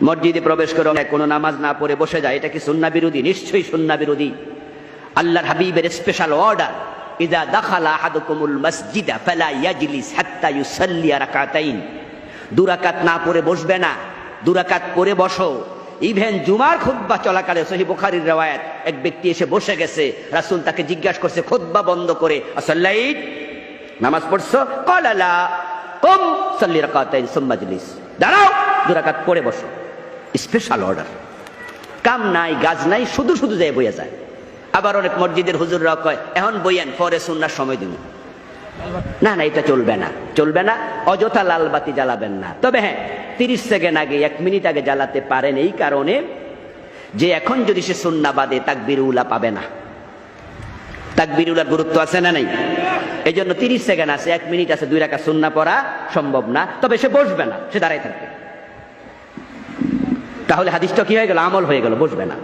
মসজিদে প্রবেশ করে কোনো নামাজ না পড়ে বসে যায়, এটা কি সুন্নাহ বিরোধী? নিশ্চয়ই সুন্নাহ বিরোধী। আল্লাহর হাবিবের স্পেশাল অর্ডার, ইযা দাখালা আহাদুকুমুল মাসজিদা ফালা ইয়াজলিস হাত্তা ইউসাল্লি রাকাতাইন। 2 রাকাত না পড়ে বসবে না, 2 রাকাত পড়ে বসো। ইভেন জুমার খুতবা চলাকালে সহিহ বুখারীর riwayat, এক ব্যক্তি এসে বসে গেছে, রাসূল তাকে জিজ্ঞাসা করছে খুতবা বন্ধ করে, আসাল্লাইত, নামাজ পড়ছো? ক্বালা লা, কুম সাল্লি রাকাতাইন সুম্মা ইজলিস, দাঁড়াও 2 রাকাত পড়ে বসো। Special order. কাম নাই গাজ নাই, শুধু শুধু যায় বইয়া যায়। আবার অনেক মসজিদের হুজুররা কয় এখন বইয়েন, পরে সুন্নাহর সময় দিব। না না, এটা চলবে না, চলবে না। অযথা লাল বাতি জ্বালাবেন না। তবে হ্যাঁ, 30 সেকেন্ড আগে, 1 মিনিট আগে জ্বালাতে পারেন, এই কারণে যে এখন যদি সে সুন্নাহ বাদে তাকবীর উলা পাবে না। তাকবীর উলার গুরুত্ব আছে না নাই? এই জন্য 30 সেকেন্ড আছে, 1 মিনিট আছে, 2 রাকাত সুন্নাহ পড়া সম্ভব না। তবে সে বসবে না, সে দাঁড়ায় থাকবে। তাহলে হাদিসটা কি হয়ে গেল? আমল হয়ে গেল, বসবে না।